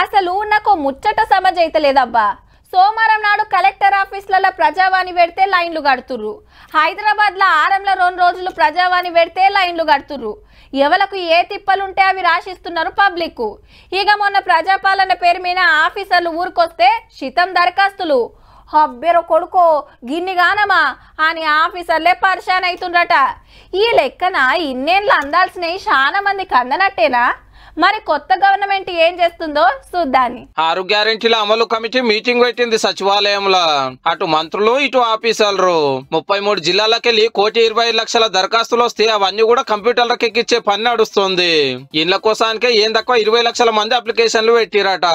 అసలు నాకు ముచ్చట సమజైతలేదబ్బా. సోమవారం నాడు కలెక్టర్ ఆఫీసులలో ప్రజావాణి పెడితే లైన్లు కడుతుర్రు. హైదరాబాద్లో ఆరంలో 2 రోజులు ప్రజావాణి పెడితే లైన్లు కడుతుర్రు. ఎవలకు ఏ తిప్పలుంటే అవి రాసిస్తున్నారు పబ్లిక్. ఇక మొన్న ప్రజాపాలన పేరు మీద ఆఫీసర్లు ఊరికొస్తే శితం దరఖాస్తులు. హబ్బెరో కొడుకో గిన్నిగానమా అని ఆఫీసర్లే పరిశాన్ అవుతుండ్రట. ఈ లెక్కన ఇన్నేళ్ళు అందాల్సినవి చాలా మందికి అందనట్టేనా? మరి కొత్త గవర్నమెంట్ ఏం చేస్తుందో చూద్దాని. 6 గ్యారెంటీల అమలు కమిటీ మీటింగ్ పెట్టింది సచివాలయంలో. అటు మంత్రులు ఇటు ఆఫీసర్లు 33 జిల్లాలకెళ్లి 1,20,00,000 దరఖాస్తులు వస్తే అవన్నీ కూడా కంప్యూటర్లకు ఎక్కిచ్చే పని నడుస్తుంది. ఇండ్ల కోసానికే ఏం తక్కువ 20 లక్షల మంది అప్లికేషన్లు పెట్టిరట.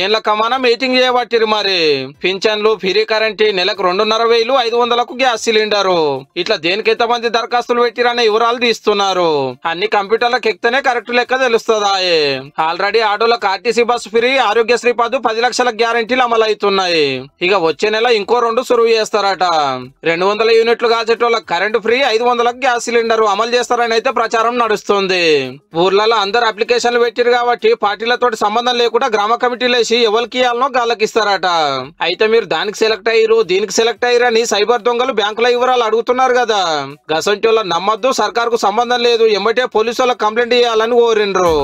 ఏండ్ల కమానా మీటింగ్ చేయబట్టిరు. మరి పింఛన్లు, ఫ్రీ కరెంట్, నెలకు 2,500, 500కు గ్యాస్ సిలిండరు, ఇట్లా దేనికి ఎంతమంది దరఖాస్తులు పెట్టిరనే వివరాలు తీస్తున్నారు. అన్ని కంప్యూటర్లకు ఎక్కితేనే కరెక్ట్ లెక్క తెలుస్తుందా. ఆల్రెడీ ఆటోలకు ఆర్టీసీ బస్సు ఫ్రీ, ఆరోగ్యశ్రీ పద్దు 10 లక్షల గ్యారెంటీలు అమలవుతున్నాయి. ఇక వచ్చే నెల ఇంకో 2 సురువు చేస్తారట. 200 యూనిట్లు కాల్చేటోళ్ళకి కరెంటు ఫ్రీ, 500లకు గ్యాస్ సిలిండర్ అమలు చేస్తారని అయితే ప్రచారం నడుస్తుంది. ఊర్లలో అందరు అప్లికేషన్లు పెట్టిరు కాబట్టి పార్టీలతో సంబంధం లేకుండా గ్రామ కమిటీలు వేసి ఎవరికి ఇవ్వాలనో గాళ్ళకి ఇస్తారట. అయితే మీరు దానికి సెలెక్ట్ అయ్యారు, దీనికి సెలెక్ట్ అయ్యారు అని సైబర్ దొంగలు బ్యాంకుల వివరాలు అడుగుతున్నారు కదా. గసంటి వాళ్ళని నమ్మద్దు, సర్కార్ కు సంబంధం లేదు, ఎమ్మటే పోలీసు వాళ్ళకి కంప్లైంట్ చేయాలని కోరిండ్రు.